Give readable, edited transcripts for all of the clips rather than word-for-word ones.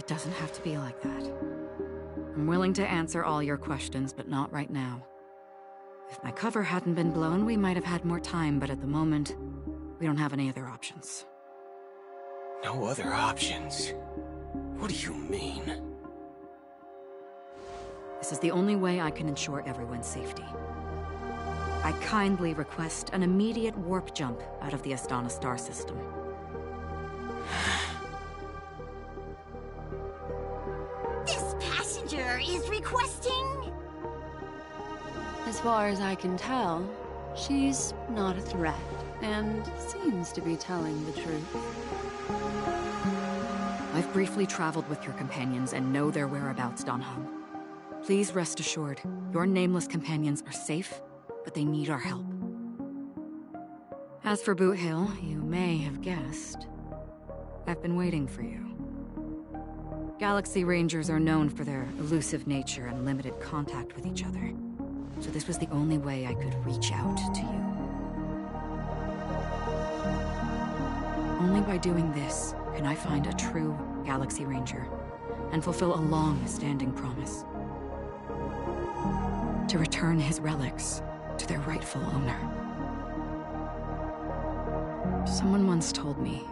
It doesn't have to be like that. I'm willing to answer all your questions, but not right now. If my cover hadn't been blown, we might have had more time, but at the moment, we don't have any other options. No other options? What do you mean? This is the only way I can ensure everyone's safety. I kindly request an immediate warp jump out of the Astana star system. This passenger is requesting... As far as I can tell, she's not a threat, and seems to be telling the truth. I've briefly traveled with your companions and know their whereabouts, Danhong. Please rest assured, your nameless companions are safe, but they need our help. As for Boot Hill, you may have guessed, I've been waiting for you. Galaxy Rangers are known for their elusive nature and limited contact with each other, so this was the only way I could reach out to you. Only by doing this can I find a true Galaxy Ranger and fulfill a long-standing promise. To return his relics to their rightful owner. Someone once told me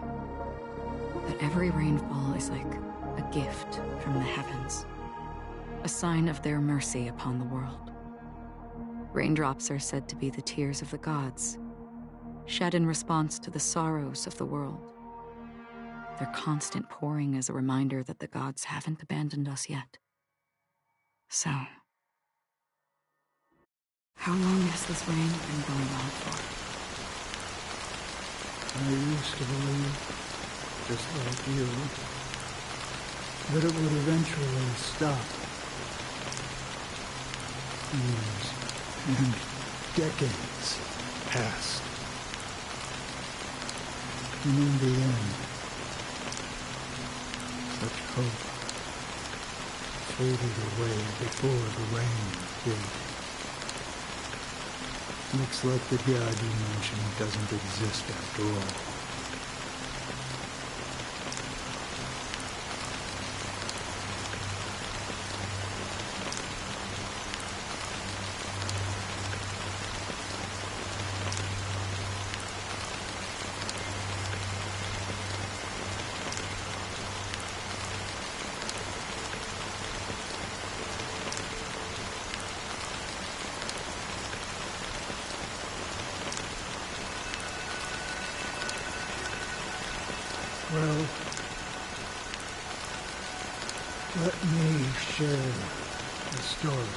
that every rainfall is like a gift from the heavens, a sign of their mercy upon the world. Raindrops are said to be the tears of the gods, shed in response to the sorrows of the world. Their constant pouring is a reminder that the gods haven't abandoned us yet. So, how long has this rain been going on for? I used to believe, just like you, that it would eventually stop. Years and decades passed. And in the end, such hope faded away before the rain did. Looks like the god you mentioned doesn't exist after all. Well, let me share the story.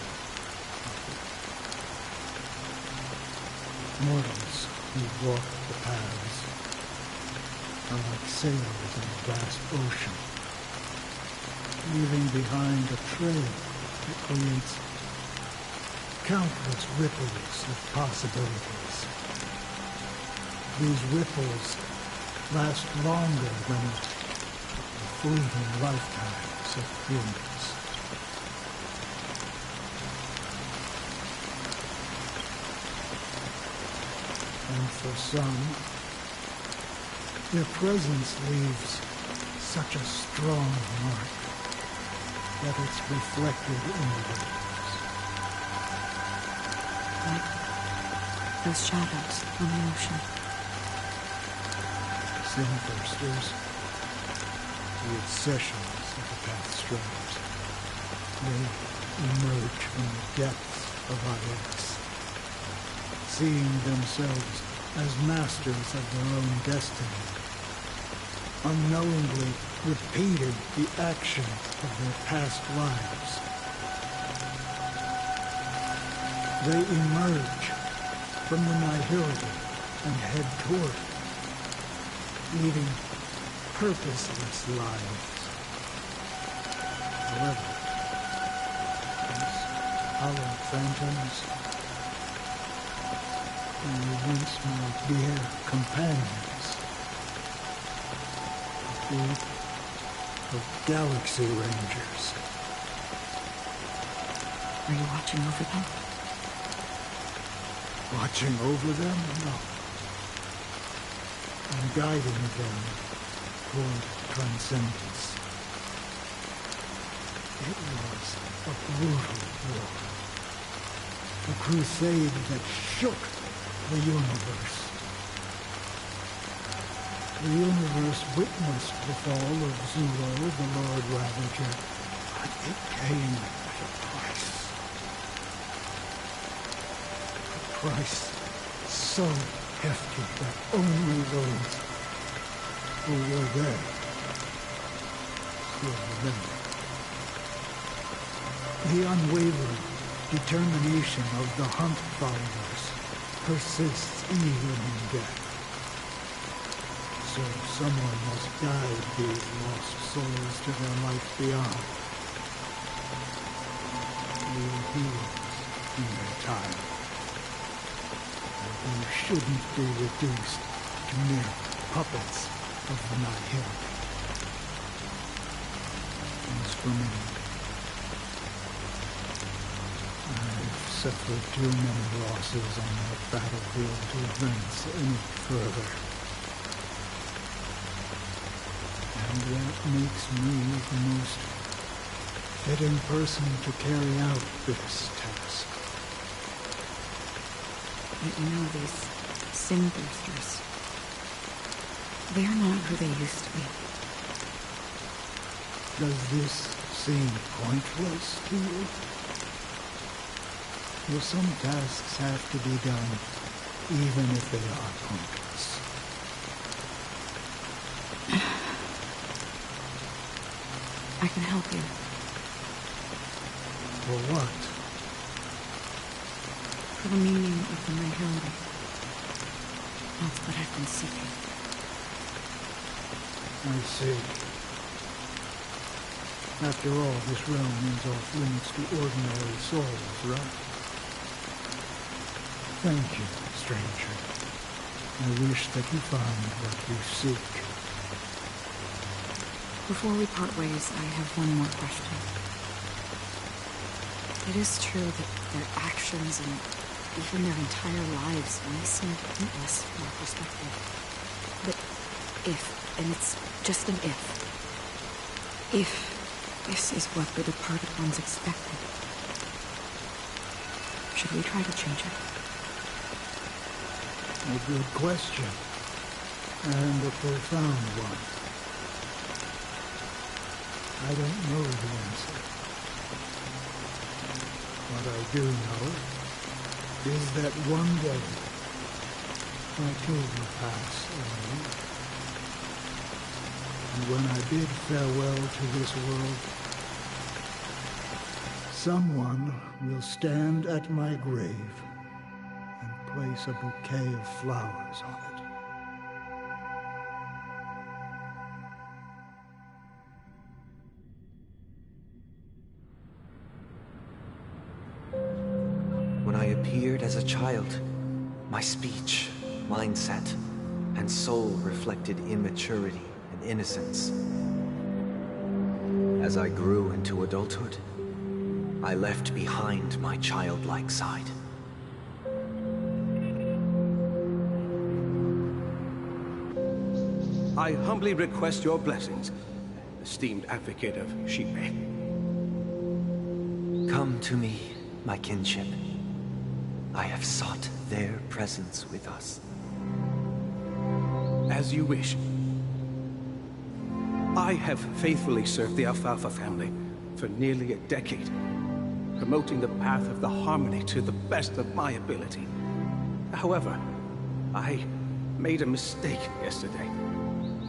Mortals who walk the paths are like sailors in a vast ocean, leaving behind a trail that creates countless ripples of possibilities. These ripples last longer than the fleeting lifetimes of humans. And for some, their presence leaves such a strong mark that it's reflected in the waves. Like those shadows on the ocean. Sinthirsters, the obsessions of the Pathstrinners. They emerge from the depths of Ix, seeing themselves as masters of their own destiny, unknowingly repeated the actions of their past lives. They emerge from the nihility and head toward it, leading purposeless lives. However, these hollow phantoms, who once my dear companions, a group of Galaxy Rangers. Are you watching over them? Watching over them? No. I'm guiding them toward transcendence. It was a brutal war. A crusade that shook the universe. The universe witnessed the fall of Zero, the Lord Ravager, but it came at a price. A price so hefty that only those who were there will remember. The unwavering determination of the Hunt followers persists even in death. So someone must guide these lost souls to their life beyond. Real heroes in their time. And they shouldn't be reduced to mere puppets of the Nihility. As for me, I've suffered too many losses on that battlefield to advance any further. And that makes me the most fitting person to carry out this task. But you know, these sin thirsters, they're not who they used to be. Does this seem pointless to you? Will some tasks have to be done, even if they are pointless? I can help you. For what? For the meaning of the Nihility. That's what I've been seeking. I see. After all, this realm is off limits to ordinary souls, right? Thank you, stranger. I wish that you find what you seek. Before we part ways, I have one more question. It is true that their actions and even their entire lives may seem pointless from our perspective. But if, and it's just an if this is what the departed ones expected, should we try to change it? A good question. And a profound one. I don't know the answer. What I do know is that one day I too will pass away. And when I bid farewell to this world, someone will stand at my grave and place a bouquet of flowers on it. When I appeared as a child, my speech, mindset, and soul reflected immaturity and innocence. As I grew into adulthood, I left behind my childlike side. I humbly request your blessings, esteemed advocate of Shipe. Come to me, my kinship. I have sought their presence with us. As you wish. I have faithfully served the Alfalfa family for nearly a decade, promoting the path of the harmony to the best of my ability. However, I made a mistake yesterday.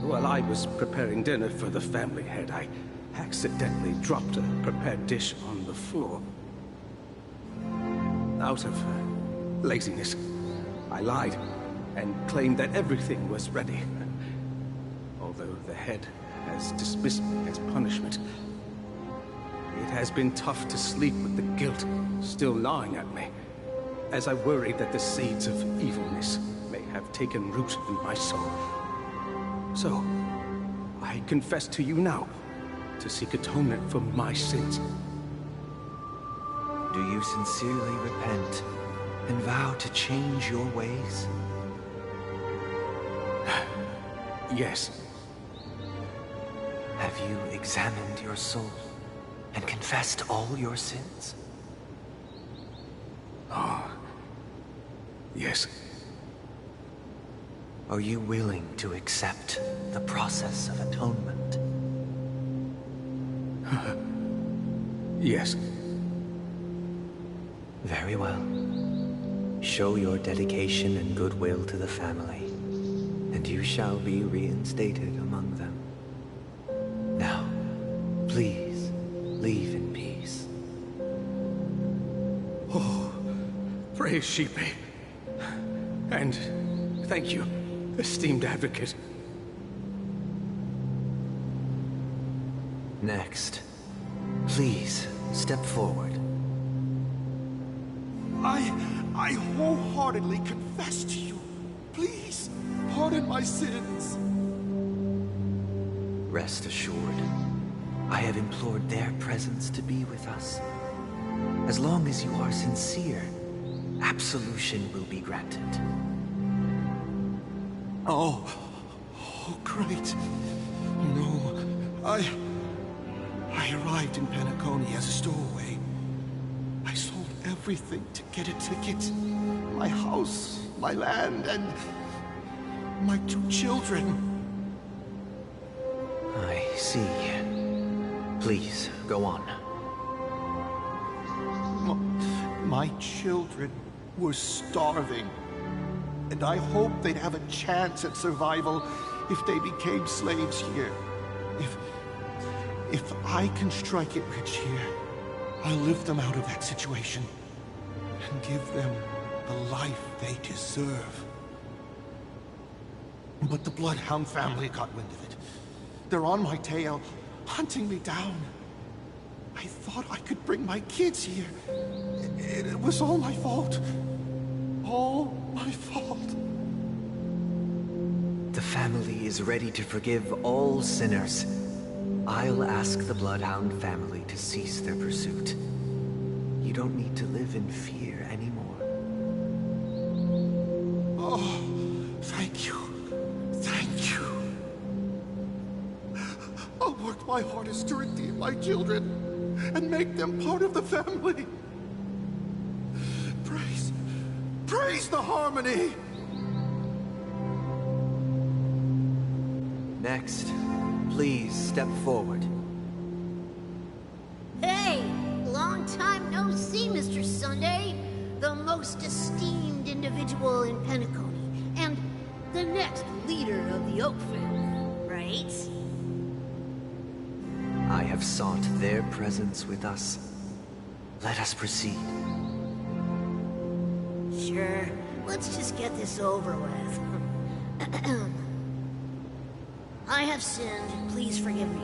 While I was preparing dinner for the family head, I accidentally dropped a prepared dish on the floor. Out of laziness, I lied and claimed that everything was ready. Although the head has dismissed me as punishment, it has been tough to sleep with the guilt still gnawing at me, as I worried that the seeds of evilness may have taken root in my soul. So, I confess to you now, to seek atonement for my sins. Do you sincerely repent and vow to change your ways? Yes. Have you examined your soul? and confessed all your sins? Yes. Are you willing to accept the process of atonement? Yes. Very well. Show your dedication and goodwill to the family, and you shall be reinstated among them. Now, please, leave in peace. Oh, praise Sheepy. And thank you, esteemed advocate. Next, please step forward. I wholeheartedly confess to you. Please, pardon my sins. Rest assured, I have implored their presence to be with us. As long as you are sincere, absolution will be granted. Oh, great. No, I arrived in Penacony as a stowaway. I sold everything to get a ticket. My house, my land, and my 2 children. I see. Please, go on. My children were starving. And I hoped they'd have a chance at survival if they became slaves here. If I can strike it rich here, I'll lift them out of that situation and give them the life they deserve. But the Bloodhound family got wind of it. They're on my tail, hunting me down. I thought I could bring my kids here. It was all my fault. All my fault. The family is ready to forgive all sinners. I'll ask the Bloodhound family to cease their pursuit. You don't need to live in fear anymore. Oh, thank you. Thank you. I'll work my hardest to redeem my children and make them part of the family. Praise the harmony! Next, please step forward. Hey! Long time no see, Mr. Sunday. The most esteemed individual in Penacony, and the next leader of the Oak family, right? I have sought their presence with us. Let us proceed. Sure. Let's just get this over with. I have sinned. Please forgive me.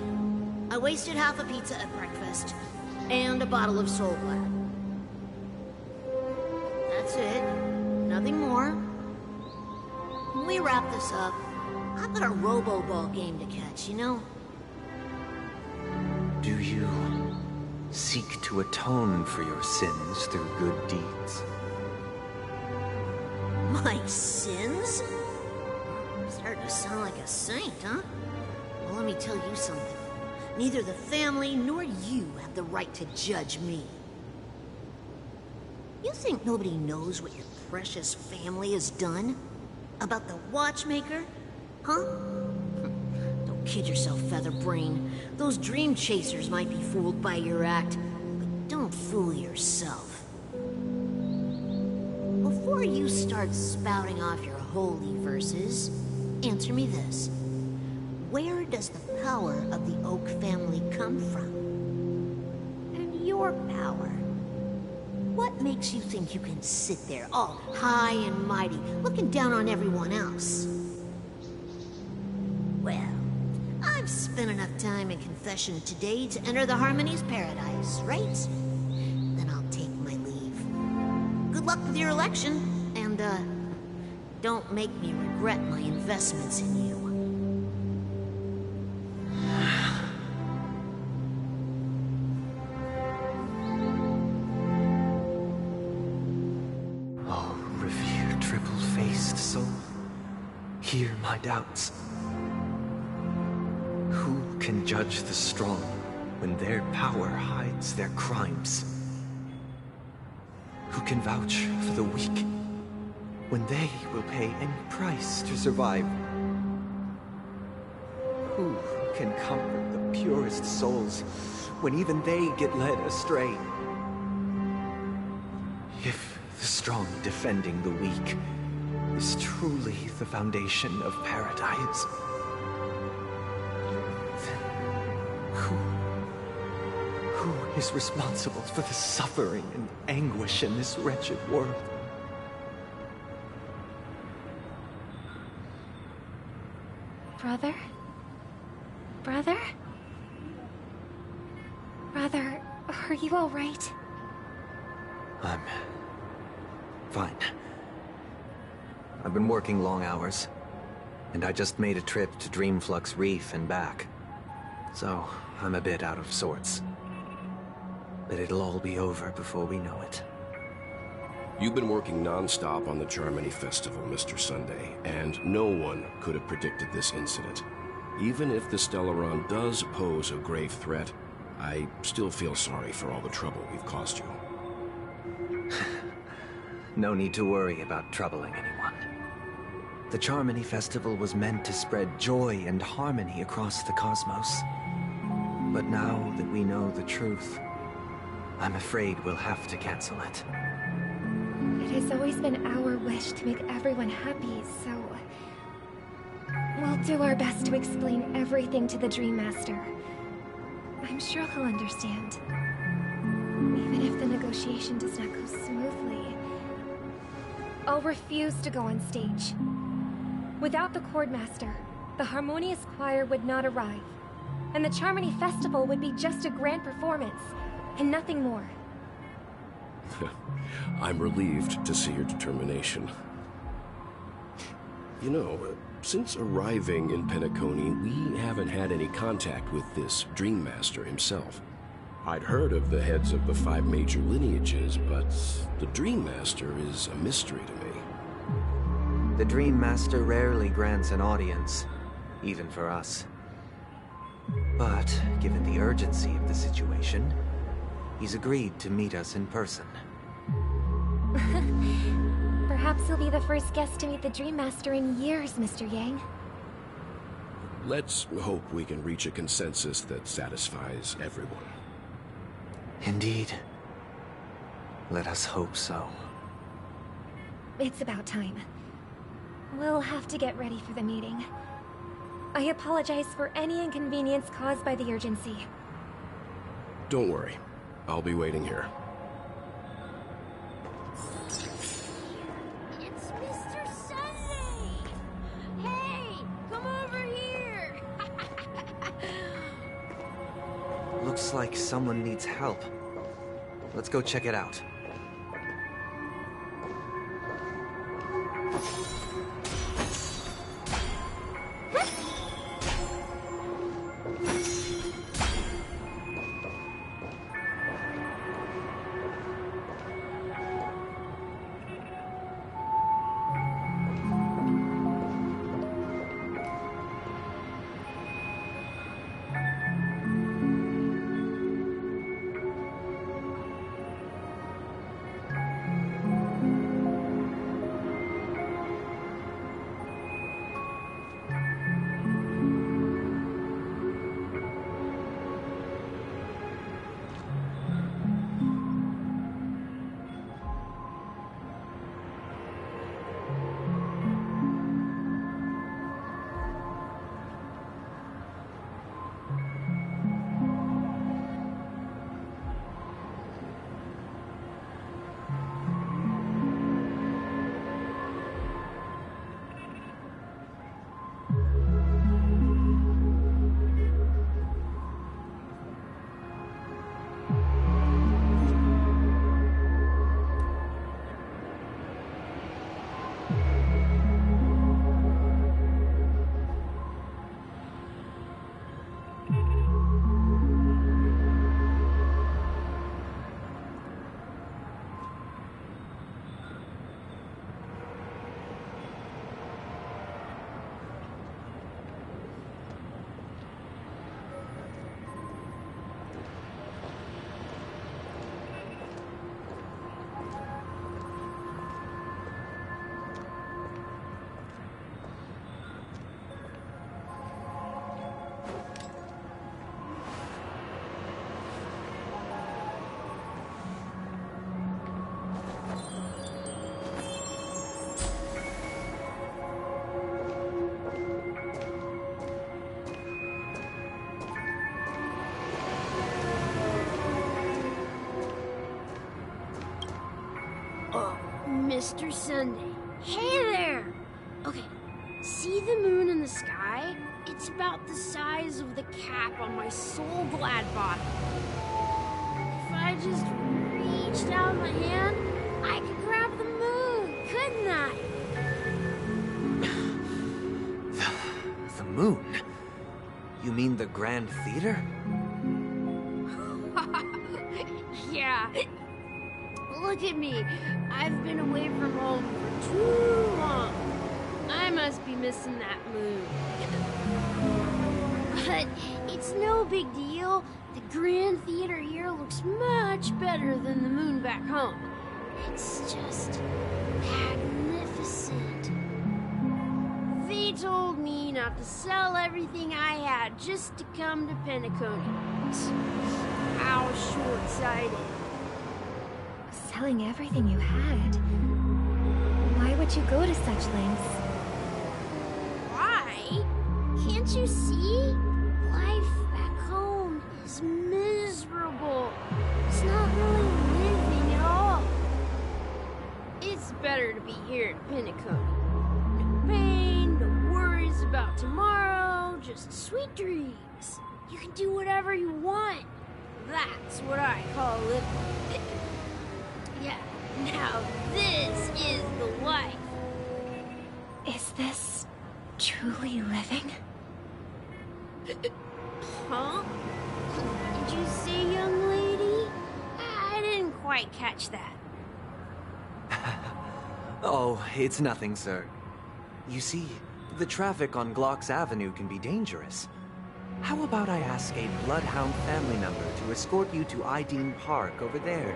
I wasted half a pizza at breakfast, and a bottle of Soul Glad. That's it. Nothing more. When we wrap this up, I've got a robo-ball game to catch, you know? Do you seek to atone for your sins through good deeds? My sins? Starting to sound like a saint, huh? Well, let me tell you something. Neither the family nor you have the right to judge me. You think nobody knows what your precious family has done? About the watchmaker? Huh? Don't kid yourself, Featherbrain. Those dream chasers might be fooled by your act, but don't fool yourself. Before you start spouting off your holy verses, answer me this. Where does the power of the Oak family come from? And your power? What makes you think you can sit there, all high and mighty, looking down on everyone else? Well, I've spent enough time in confession today to enter the Harmony's paradise, right? Then I'll take my leave. Good luck with your election, and, don't make me regret my investments in you. Oh, revered triple-faced soul, hear my doubts. Who can judge the strong when their power hides their crimes? Who can vouch for the weak when they will pay any price to survive? Who can comfort the purest souls when even they get led astray? If the strong defending the weak is truly the foundation of paradise, then who is responsible for the suffering and anguish in this wretched world? Brother? Brother? Brother, are you all right? I'm fine. I've been working long hours, and I just made a trip to Dreamflux Reef and back. So, I'm a bit out of sorts. But it'll all be over before we know it. You've been working non-stop on the Germany Festival, Mr. Sunday, and no one could have predicted this incident. Even if the Stellaron does pose a grave threat, I still feel sorry for all the trouble we've caused you. No need to worry about troubling anyone. The Charmony Festival was meant to spread joy and harmony across the cosmos. But now that we know the truth, I'm afraid we'll have to cancel it. It has always been our wish to make everyone happy, so... we'll do our best to explain everything to the Dream Master. I'm sure he'll understand. Even if the negotiation does not go smoothly, I'll refuse to go on stage. Without the Chordmaster, the Harmonious Choir would not arrive, and the Charmony Festival would be just a grand performance, and nothing more. I'm relieved to see your determination. You know, since arriving in Penacony, we haven't had any contact with this Dream Master himself. I'd heard of the heads of the 5 major lineages, but the Dream Master is a mystery to me. The Dream Master rarely grants an audience, even for us. But, given the urgency of the situation, he's agreed to meet us in person. Perhaps he'll be the first guest to meet the Dream Master in years, Mr. Yang. Let's hope we can reach a consensus that satisfies everyone. Indeed. Let us hope so. It's about time. We'll have to get ready for the meeting. I apologize for any inconvenience caused by the urgency. Don't worry. I'll be waiting here. It's Mr. Sunday! Hey, come over here! Looks like someone needs help. Let's go check it out. Mr. Sunday. Hey there! Okay, see the moon in the sky? It's about the size of the cap on my Soul Glad bottle. If I just reached out my hand, I could grab the moon, couldn't I? The moon? You mean the Grand Theater? Yeah. Look at me. I've been away from home for too long. I must be missing that moon. But it's no big deal. The Grand Theater here looks much better than the moon back home. It's just magnificent. They told me not to sell everything I had just to come to Penacony. How short-sighted. Selling everything you had? Why would you go to such lengths? Why? Can't you see? Life back home is miserable. It's not really living at all. It's better to be here in Penacony. No pain, no worries about tomorrow, just sweet dreams. You can do whatever you want. That's what I call living. Yeah, now this is the life. Is this truly living? Huh? Did you say, young lady? I didn't quite catch that. Oh, it's nothing, sir. You see, the traffic on Glock's Avenue can be dangerous. How about I ask a Bloodhound family member to escort you to Ideen Park over there,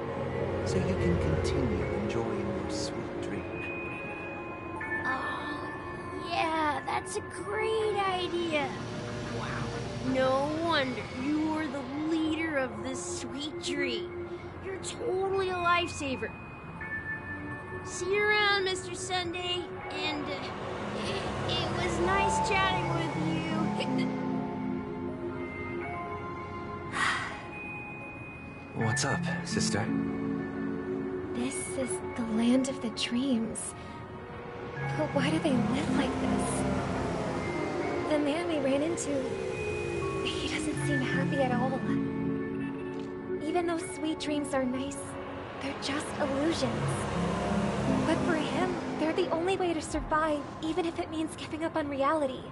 so you can continue enjoying your sweet dream? Oh, yeah, that's a great idea. Wow, no wonder you're the leader of this sweet dream. You're totally a lifesaver. See you around, Mr. Sunday, and it was nice chatting with you. What's up, sister? This is the land of the dreams. But why do they live like this? The man we ran into, he doesn't seem happy at all. Even though sweet dreams are nice, they're just illusions. But for him, they're the only way to survive, even if it means giving up on reality.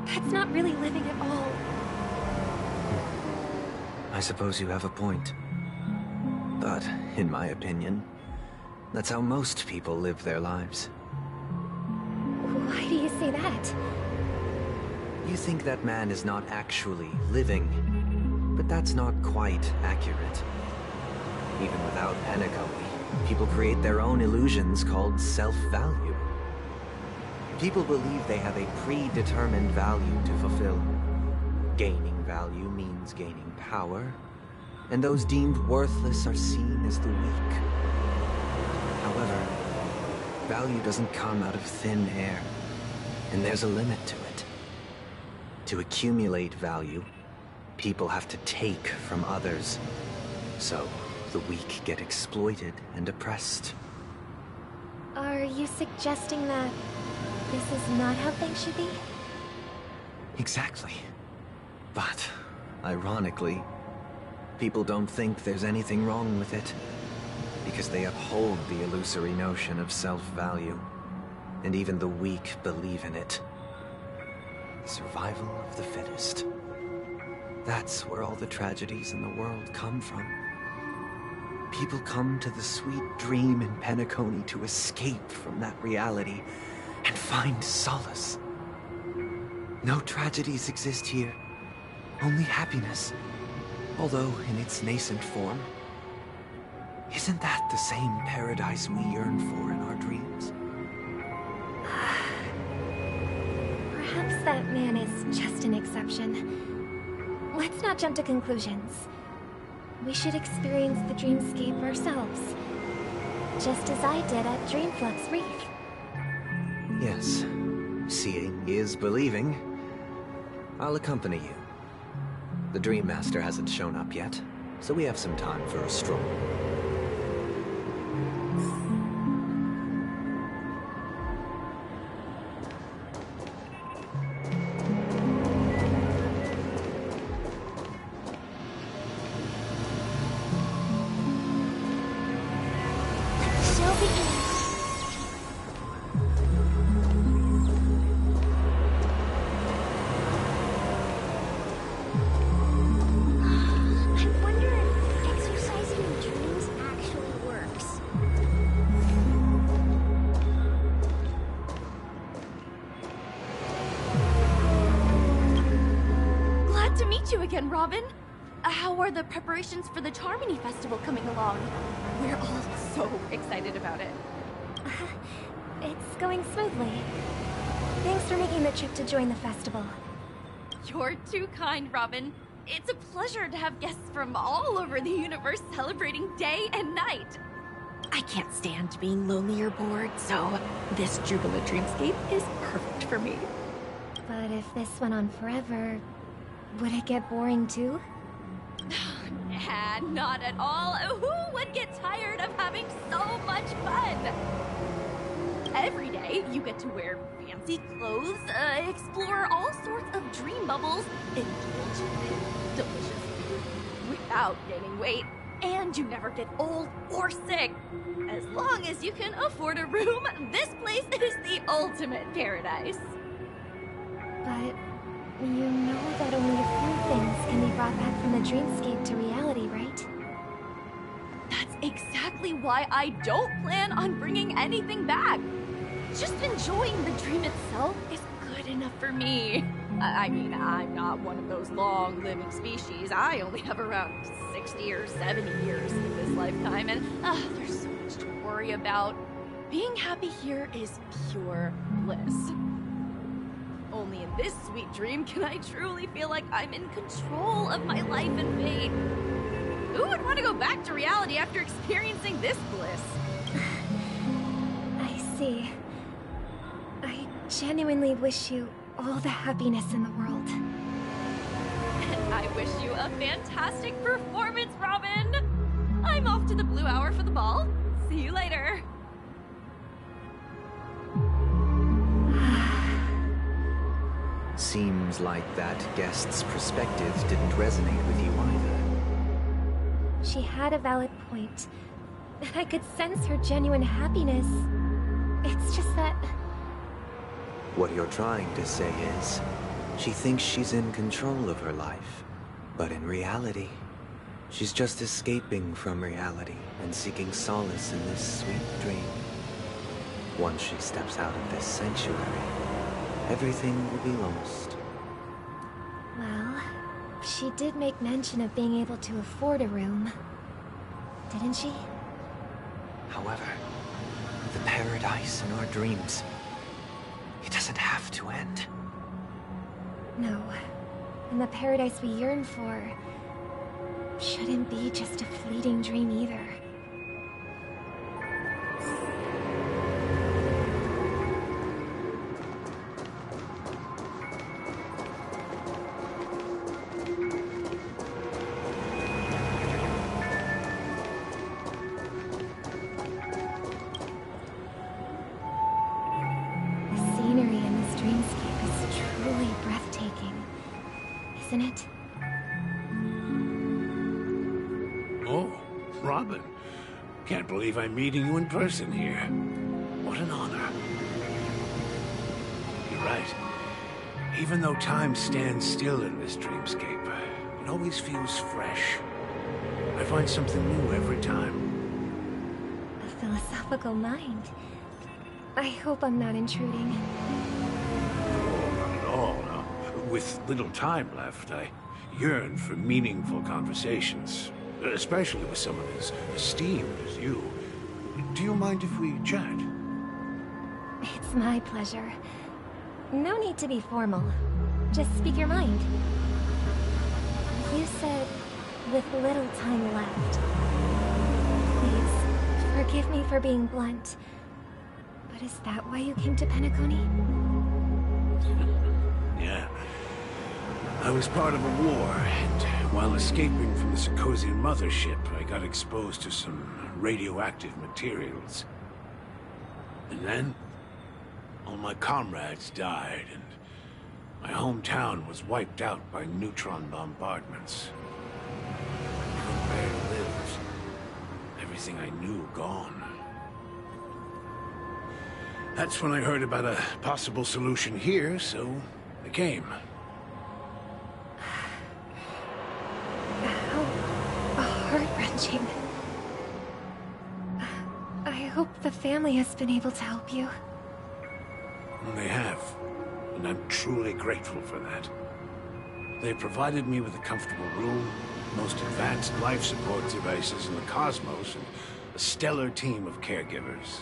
That's not really living at all. I suppose you have a point. But, in my opinion, that's how most people live their lives. Why do you say that? You think that man is not actually living, but that's not quite accurate. Even without Penacony, people create their own illusions called self-value. People believe they have a predetermined value to fulfill. Gaining value means gaining power, and those deemed worthless are seen as the weak. However, value doesn't come out of thin air, and there's a limit to it. To accumulate value, people have to take from others. So, the weak get exploited and oppressed. Are you suggesting that this is not how things should be? Exactly. But, ironically, people don't think there's anything wrong with it, because they uphold the illusory notion of self-value, and even the weak believe in it. The survival of the fittest. That's where all the tragedies in the world come from. People come to the sweet dream in Penacony to escape from that reality and find solace. No tragedies exist here. Only happiness, although in its nascent form. Isn't that the same paradise we yearn for in our dreams? Perhaps that man is just an exception. Let's not jump to conclusions. We should experience the dreamscape ourselves, just as I did at Dreamflux Reef. Yes, seeing is believing. I'll accompany you. The Dream Master hasn't shown up yet, so we have some time for a stroll. Great to meet you again, Robin. How are the preparations for the Charmony Festival coming along? We're all so excited about it. It's going smoothly. Thanks for making the trip to join the festival. You're too kind, Robin. It's a pleasure to have guests from all over the universe celebrating day and night. I can't stand being lonely or bored, so this jubilant dreamscape is perfect for me. But if this went on forever, would it get boring too? Nah, not at all. Who would get tired of having so much fun? Every day, you get to wear fancy clothes, explore all sorts of dream bubbles, indulge in delicious food without gaining weight, and you never get old or sick. As long as you can afford a room, this place is the ultimate paradise. But you know that only a few things can be brought back from the dreamscape to reality, right? That's exactly why I don't plan on bringing anything back. Just enjoying the dream itself is good enough for me. I mean, I'm not one of those long-living species. I only have around 60 or 70 years in this lifetime, and there's so much to worry about. Being happy here is pure bliss. Only in this sweet dream can I truly feel like I'm in control of my life and fate. Who would want to go back to reality after experiencing this bliss? I see. I genuinely wish you all the happiness in the world. And I wish you a fantastic performance, Robin! I'm off to the Blue Hour for the ball. See you later. Seems like that guest's perspective didn't resonate with you either. She had a valid point, and I could sense her genuine happiness. It's just that... What you're trying to say is, she thinks she's in control of her life, but in reality, she's just escaping from reality and seeking solace in this sweet dream. Once she steps out of this sanctuary, everything will be lost. Well, she did make mention of being able to afford a room, didn't she? However, the paradise in our dreams, it doesn't have to end. No, and the paradise we yearn for shouldn't be just a fleeting dream either. Isn't it? Oh, Robin. Can't believe I'm meeting you in person here. What an honor. You're right. Even though time stands still in this dreamscape, it always feels fresh. I find something new every time. A philosophical mind. I hope I'm not intruding. Oh, not at all. No. With little time left, I yearn for meaningful conversations, especially with someone as esteemed as you. Do you mind if we chat? It's my pleasure. No need to be formal. Just speak your mind. You said, with little time left. Please, forgive me for being blunt. But is that why you came to Penacony? Yeah. I was part of a war, and while escaping from the Sarkozian mothership, I got exposed to some radioactive materials. And then, all my comrades died, and my hometown was wiped out by neutron bombardments. Nowhere to live. Everything I knew gone. That's when I heard about a possible solution here, so I came. How heart-wrenching. I hope the family has been able to help you. They have, and I'm truly grateful for that. They provided me with a comfortable room, most advanced life support devices in the cosmos, and a stellar team of caregivers.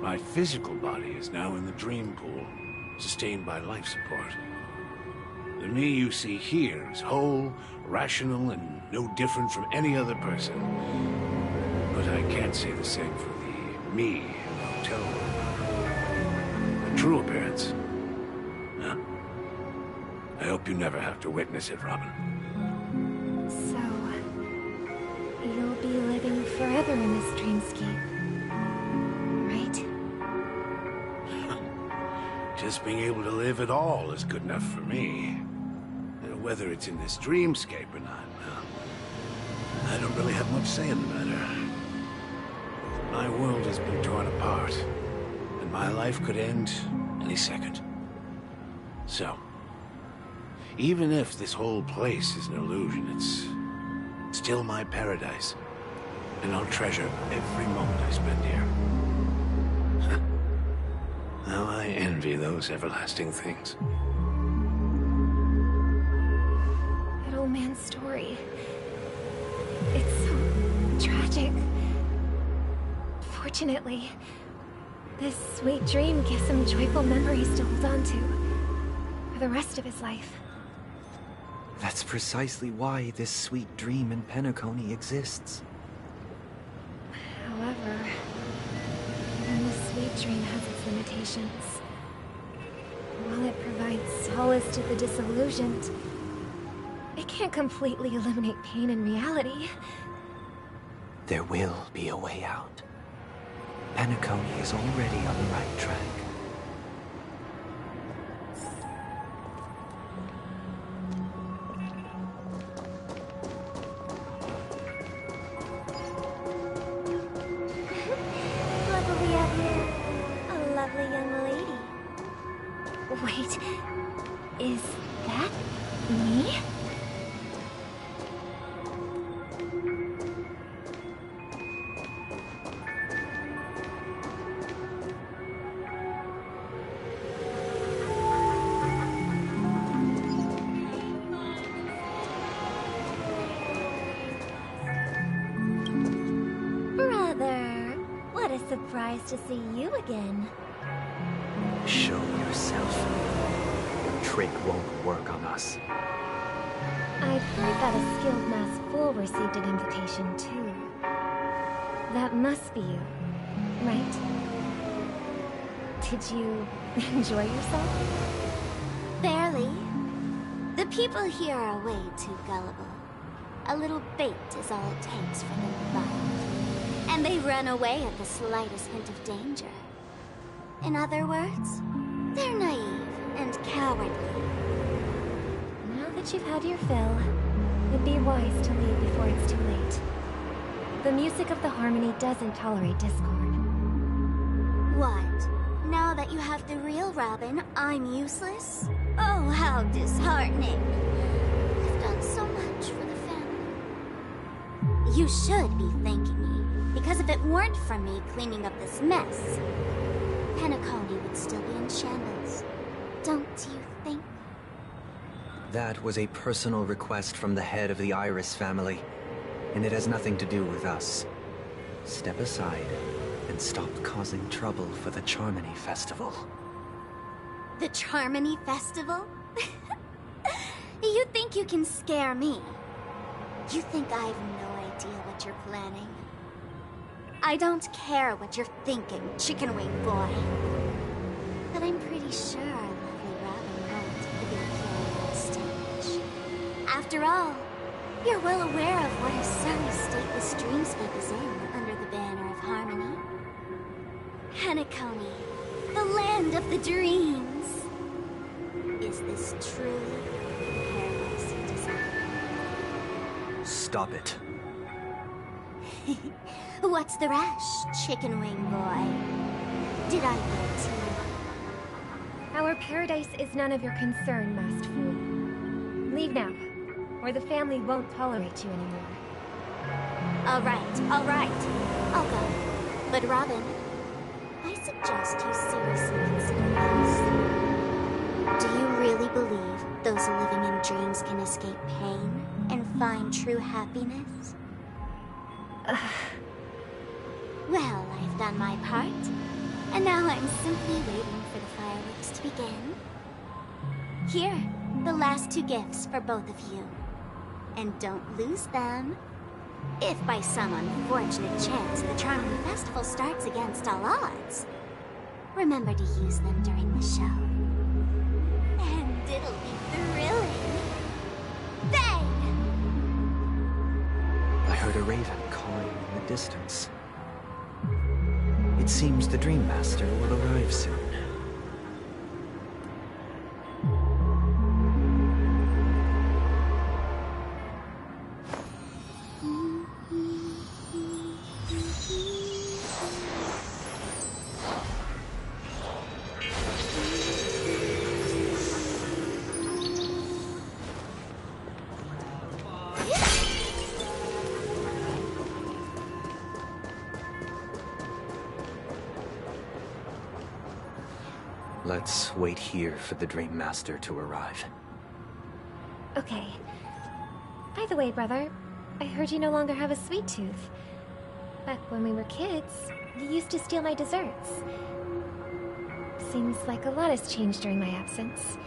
My physical body is now in the dream pool, sustained by life support. The me you see here is whole, rational, and no different from any other person. But I can't say the same for the me in the hotel room. The true appearance. Huh? I hope you never have to witness it, Robin. So, you'll be living forever in this dreamscape, right? Just being able to live at all is good enough for me. Whether it's in this dreamscape or not, well, I don't really have much say in the matter. My world has been torn apart, and my life could end any second. So, even if this whole place is an illusion, it's still my paradise, and I'll treasure every moment I spend here. How I envy those everlasting things. That old man's story. It's so tragic. Fortunately, this sweet dream gives him joyful memories to hold on to for the rest of his life. That's precisely why this sweet dream in Penacony exists. However, even the sweet dream has its limitations. While it provides solace to the disillusioned, it can't completely eliminate pain in reality. There will be a way out. Penacony is already on the right track. Luckily we have here a lovely young lady. Wait, is that me? Brother, what a surprise to see you again. Show yourself. Your trick won't work on us. I've heard that a skilled masked fool received an invitation too. That must be you, right? Did you enjoy yourself? Barely. The people here are way too gullible. A little bait is all it takes for them to bite. And they run away at the slightest hint of danger. In other words, they're naive and cowardly. Now that you've had your fill, it'd be wise to leave before it's too late. The music of the harmony doesn't tolerate discord. What? Now that you have the real Robin, I'm useless? Oh, how disheartening. I've done so much for the family. You should be thanking me, because if it weren't for me cleaning up this mess, Penacony would still be in shambles. Don't you think? That was a personal request from the head of the Iris family, and it has nothing to do with us. Step aside and stop causing trouble for the Charmony Festival. The Charmony Festival? You think you can scare me? You think I have no idea what you're planning? I don't care what you're thinking, chicken wing boy. But I'm pretty sure our lovely Robin won't be here on stage. After all, you're well aware of what a sorry state this dreamscape is in under the banner of harmony. Penacony, the land of the dreams. Is this truly the paradise you desire? Stop it. What's the rush, chicken wing boy? Did I get to you? Our paradise is none of your concern, masked fool. Leave now, or the family won't tolerate you anymore. All right. I'll go. But Robin, I suggest you seriously consider this. Do you really believe those living in happiness? Well, I've done my part, and now I'm simply waiting for the fireworks to begin. Here, the last 2 gifts for both of you. And don't lose them. If by some unfortunate chance the Charming Festival starts against all odds, remember to use them during the show. And it'll be thrilling. Bang! I heard a raven calling in the distance. It seems the Dream Master will arrive soon. Let's wait here for the Dream Master to arrive. Okay. By the way, brother, I heard you no longer have a sweet tooth. Back when we were kids, you used to steal my desserts. Seems like a lot has changed during my absence.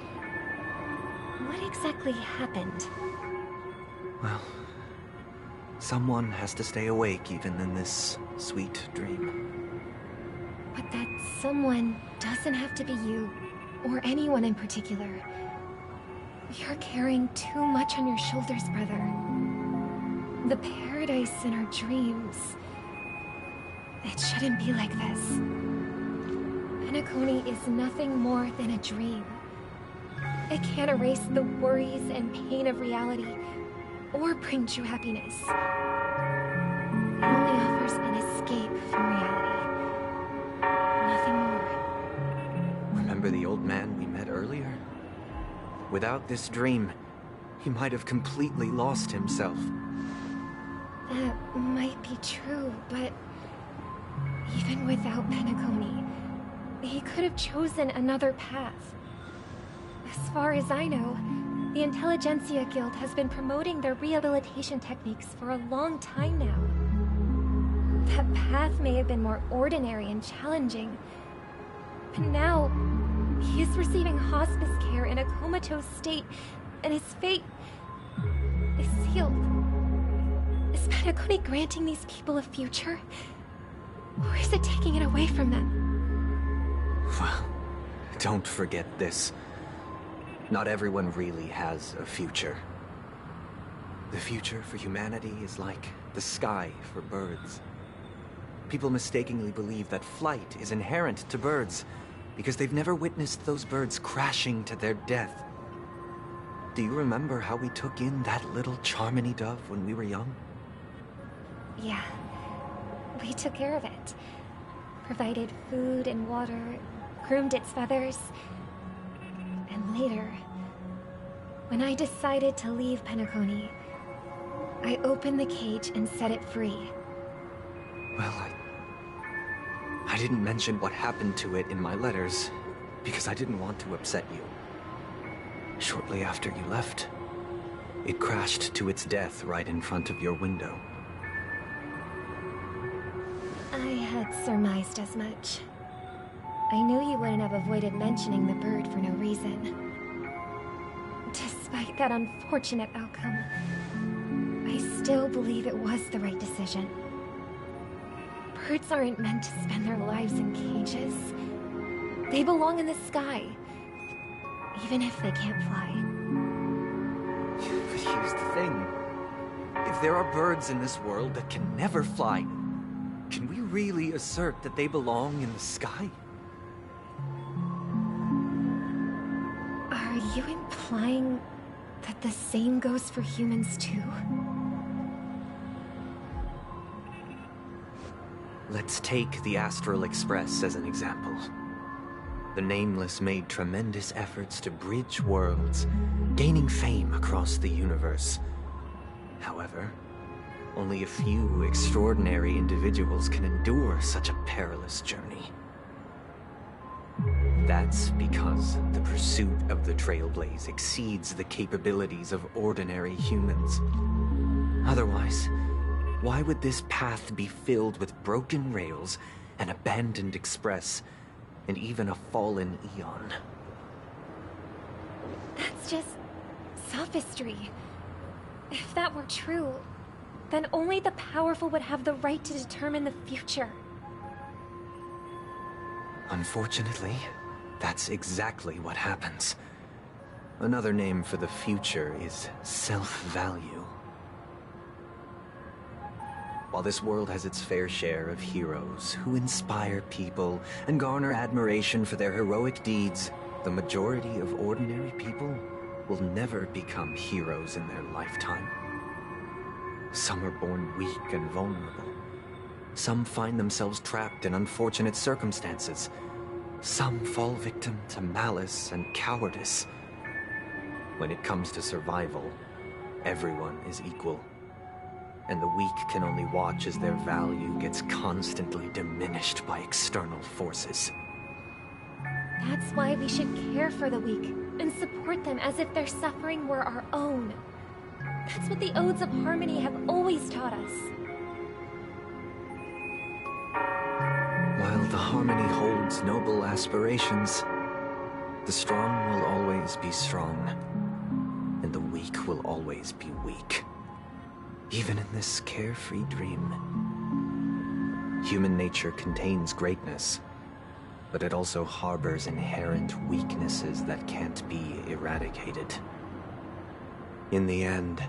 What exactly happened? Well, someone has to stay awake even in this sweet dream. But that someone doesn't have to be you, or anyone in particular. You're carrying too much on your shoulders, brother. The paradise in our dreams. It shouldn't be like this. Penacony is nothing more than a dream. It can't erase the worries and pain of reality, or bring true happiness. It only offers an escape from reality. Nothing more. Remember the old man we met earlier? Without this dream, he might have completely lost himself. That might be true, but even without Penacony, he could have chosen another path. As far as I know, the Intelligentsia Guild has been promoting their rehabilitation techniques for a long time now. That path may have been more ordinary and challenging, but now he is receiving hospice care in a comatose state, and his fate is sealed. Is Penacony granting these people a future? Or is it taking it away from them? Well, don't forget this. Not everyone really has a future. The future for humanity is like the sky for birds. People mistakenly believe that flight is inherent to birds because they've never witnessed those birds crashing to their death. Do you remember how we took in that little Charmony dove when we were young? Yeah. We took care of it. Provided food and water, groomed its feathers. And later, when I decided to leave Penacony, I opened the cage and set it free. Well, I didn't mention what happened to it in my letters, because I didn't want to upset you. Shortly after you left, it crashed to its death right in front of your window. I had surmised as much. I knew you wouldn't have avoided mentioning the bird for no reason. Despite that unfortunate outcome, I still believe it was the right decision. Birds aren't meant to spend their lives in cages. They belong in the sky, even if they can't fly. But here's the thing. If there are birds in this world that can never fly, can we really assert that they belong in the sky? Are you implying that the same goes for humans too? Let's take the Astral Express as an example. The Nameless made tremendous efforts to bridge worlds, gaining fame across the universe. However, only a few extraordinary individuals can endure such a perilous journey. That's because the pursuit of the Trailblaze exceeds the capabilities of ordinary humans. Otherwise, why would this path be filled with broken rails, an abandoned express, and even a fallen Eon? That's just sophistry. If that were true, then only the powerful would have the right to determine the future. Unfortunately, that's exactly what happens. Another name for the future is self-value. While this world has its fair share of heroes who inspire people and garner admiration for their heroic deeds, the majority of ordinary people will never become heroes in their lifetime. Some are born weak and vulnerable. Some find themselves trapped in unfortunate circumstances. Some fall victim to malice and cowardice. When it comes to survival, everyone is equal. And the weak can only watch as their value gets constantly diminished by external forces. That's why we should care for the weak and support them as if their suffering were our own. That's what the Odes of Harmony have always taught us. While the Harmony holds noble aspirations, the strong will always be strong, and the weak will always be weak. Even in this carefree dream. Human nature contains greatness, but it also harbors inherent weaknesses that can't be eradicated. In the end,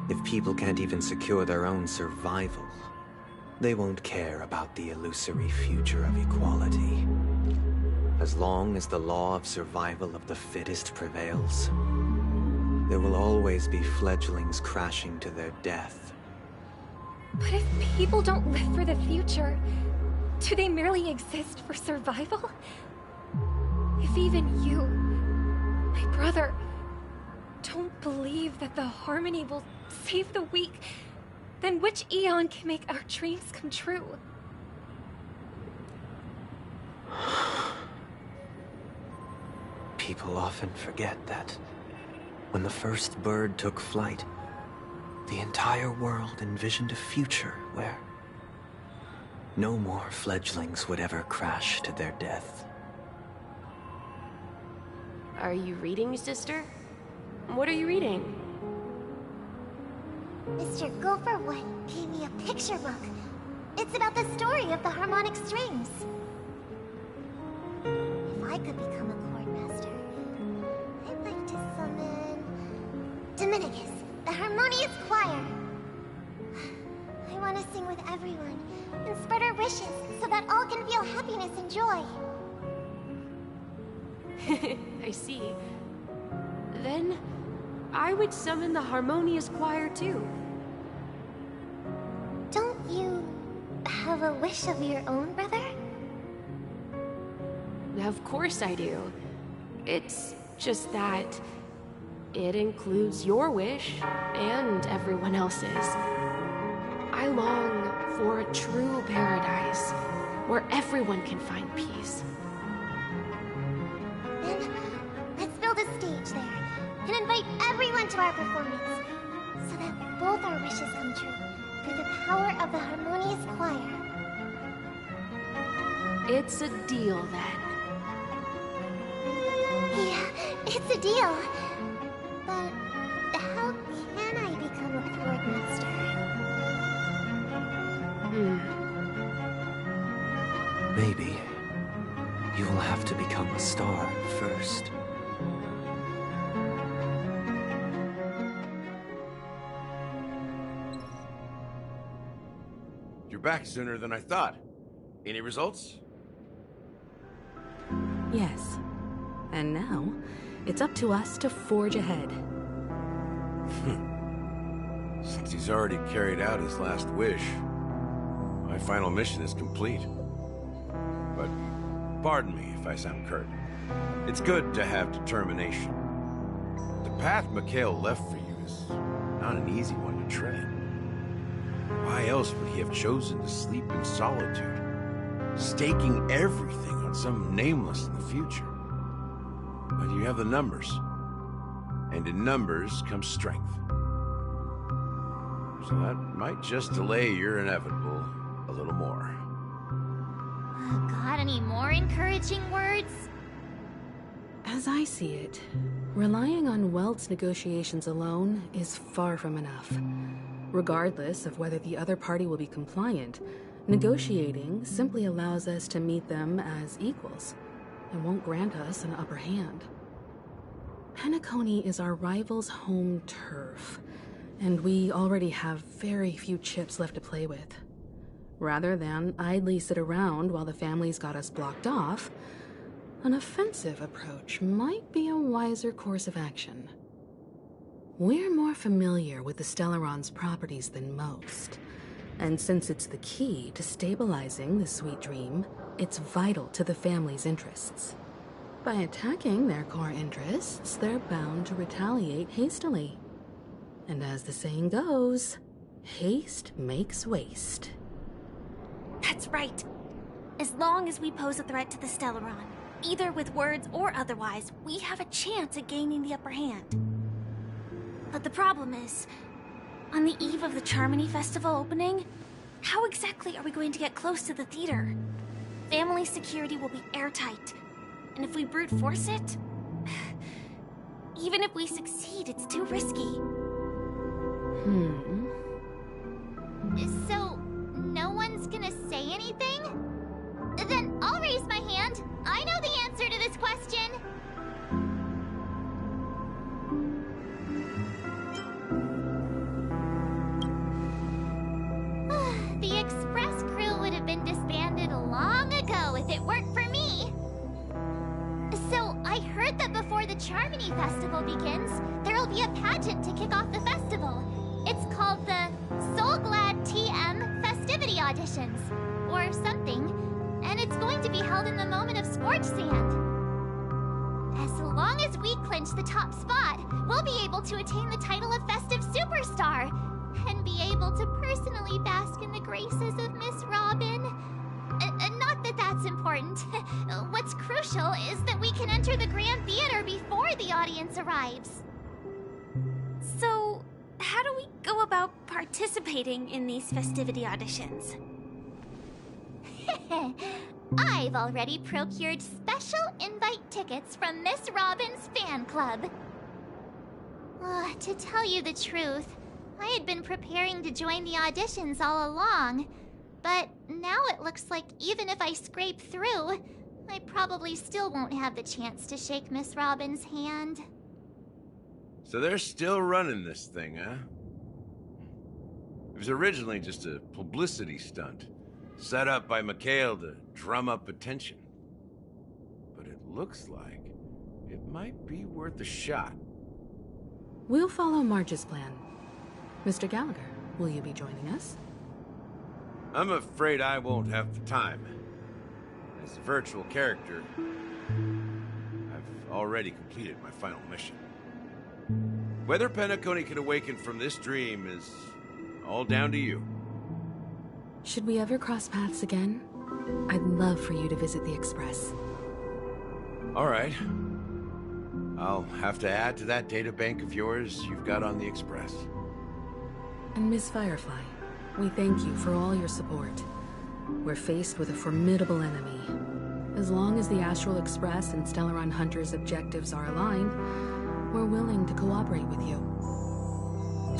if people can't even secure their own survival, they won't care about the illusory future of equality. As long as the law of survival of the fittest prevails, there will always be fledglings crashing to their death. But if people don't live for the future, do they merely exist for survival? If even you, my brother, don't believe that the Harmony will save the weak, then which Eon can make our dreams come true? People often forget that when the first bird took flight, the entire world envisioned a future where no more fledglings would ever crash to their death. Are you reading, sister? What are you reading? Mr. Gopherwood gave me a picture book. It's about the story of the harmonic strings. If I could become a chord master, I'd like to summon Dominicus, the harmonious choir. I want to sing with everyone and spread our wishes so that all can feel happiness and joy. I see. Then, I would summon the harmonious choir too. Don't you have a wish of your own, brother? Of course I do. It's just that it includes your wish and everyone else's. I long for a true paradise where everyone can find peace. Then, let's build a stage there and invite everyone to our performance so that both our wishes come true through the power of the harmonious choir. It's a deal then. Yeah, it's a deal. But how can I become a chord master? Maybe you will have to become a star first. You're back sooner than I thought. Any results? Yes. And now, it's up to us to forge ahead. Since he's already carried out his last wish, my final mission is complete. But pardon me if I sound curt. It's good to have determination. The path Mikhail left for you is not an easy one to tread. Why else would he have chosen to sleep in solitude, staking everything on some nameless in the future? But you have the numbers, and in numbers comes strength. So that might just delay your inevitable a little more. Got any more encouraging words? As I see it, relying on Welt's negotiations alone is far from enough. Regardless of whether the other party will be compliant, negotiating simply allows us to meet them as equals and won't grant us an upper hand. Penacony is our rival's home turf, and we already have very few chips left to play with. Rather than idly sit around while the family's got us blocked off, an offensive approach might be a wiser course of action. We're more familiar with the Stellaron's properties than most, and since it's the key to stabilizing the sweet dream, it's vital to the family's interests. By attacking their core interests, they're bound to retaliate hastily. And as the saying goes, haste makes waste. That's right. As long as we pose a threat to the Stellaron, either with words or otherwise, we have a chance at gaining the upper hand. But the problem is, on the eve of the Charmony Festival opening, how exactly are we going to get close to the theater? Family security will be airtight, and if we brute force it, even if we succeed, it's too risky. So, no one's gonna say anything? Then I'll raise my hand. I know the answer to this question. The Express crew would have been disbanded long ago if it weren't for me. So, I heard that before the Charmony Festival begins, there'll be a pageant to kick off the festival. It's called the Soul Glad TM Festivity Auditions, or something, and it's going to be held in the moment of scorched sand. As long as we clinch the top spot, we'll be able to attain the title of Festive Superstar, and be able to personally bask in the graces of Miss Robin. Not that that's important. What's crucial is that we can enter the Grand Theater before the audience arrives. So, how do we go about participating in these festivity auditions? I've already procured special invite tickets from Miss Robin's fan club. To tell you the truth, I had been preparing to join the auditions all along, but now it looks like even if I scrape through, I probably still won't have the chance to shake Miss Robin's hand. So they're still running this thing, huh? It was originally just a publicity stunt, set up by Mikhail to drum up attention. But it looks like it might be worth a shot. We'll follow Marge's plan. Mr. Gallagher, will you be joining us? I'm afraid I won't have the time. As a virtual character, I've already completed my final mission. Whether Penacony can awaken from this dream is all down to you. Should we ever cross paths again? I'd love for you to visit the Express. All right. I'll have to add to that databank of yours you've got on the Express. And Miss Firefly, we thank you for all your support. We're faced with a formidable enemy. As long as the Astral Express and Stellaron Hunter's objectives are aligned, we're willing to cooperate with you.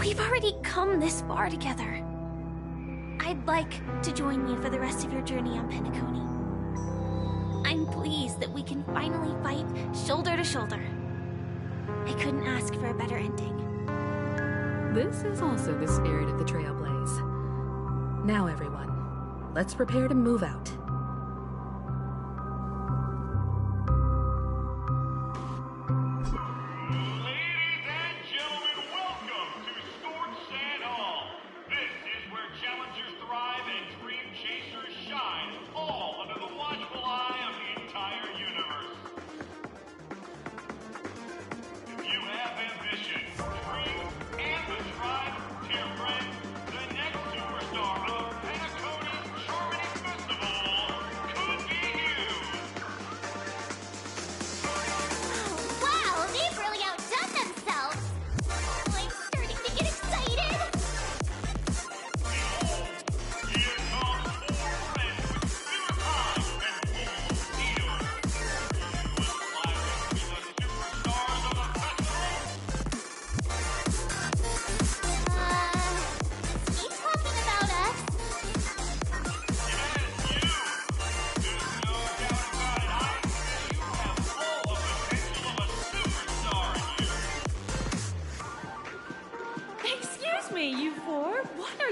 We've already come this far together. I'd like to join you for the rest of your journey on Penacony. I'm pleased that we can finally fight shoulder to shoulder. I couldn't ask for a better ending. This is also the spirit of the Trailblaze. Now everyone, let's prepare to move out. Dear friend, the next superstar of Penacone's Charmony Festival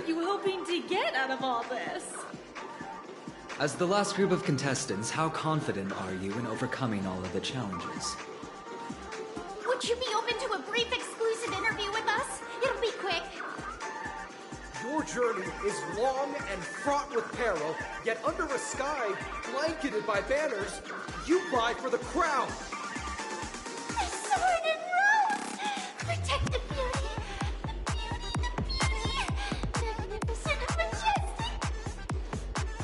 are you hoping to get out of all this? As the last group of contestants, how confident are you in overcoming all of the challenges? Would you be open to a brief exclusive interview with us? It'll be quick. Your journey is long and fraught with peril, yet under a sky blanketed by banners, you vie for the crown. My sword and rose! Protect the beauty! The beauty! Magnificent and majestic!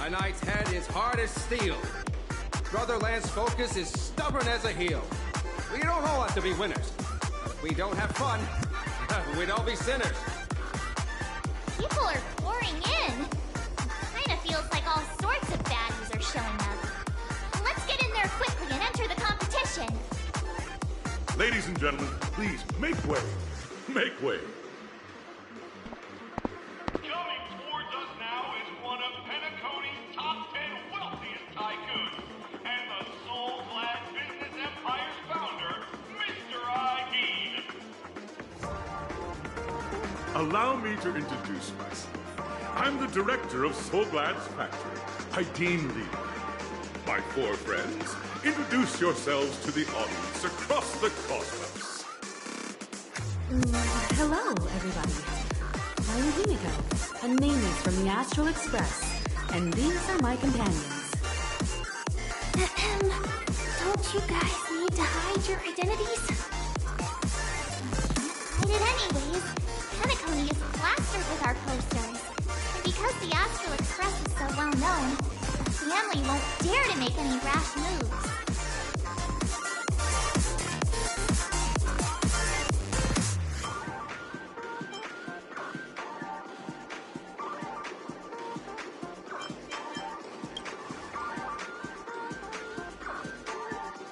A knight's head is hard as steel. Brother Lance's focus is stubborn as a heel. We don't all have to be winners. If we don't have fun, we'd all be sinners. People are pouring in. Kinda feels like all sorts of baddies are showing up. Let's get in there quickly and enter the competition. Ladies and gentlemen, please make way. Make way. Coming towards us now is one of Penacony's top 10 wealthiest tycoons and the soul-clad business empire's founder, Mr. Ideed. Allow me to introduce myself. I'm the director of Soulglad's factory, Haideen Lee. My four friends, introduce yourselves to the audience across the cosmos. Hello, everybody. I'm Himiko, a nameless from the Astral Express, and these are my companions. Don't you guys need to hide your identities? Hide it anyways. Penacony is plastered with our posters. And because the Astral Express is so well known, the family won't dare to make any rash moves.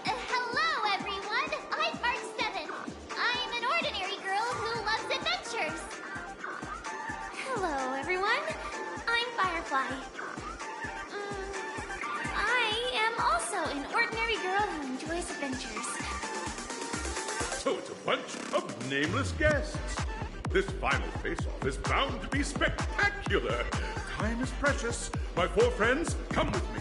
Hello, everyone! I'm Mark 7. I'm an ordinary girl who loves adventures. Hello, everyone. I'm Firefly. I am also an ordinary girl who enjoys adventures. So it's a bunch of nameless guests. This final face-off is bound to be spectacular. Time is precious. My four friends, come with me.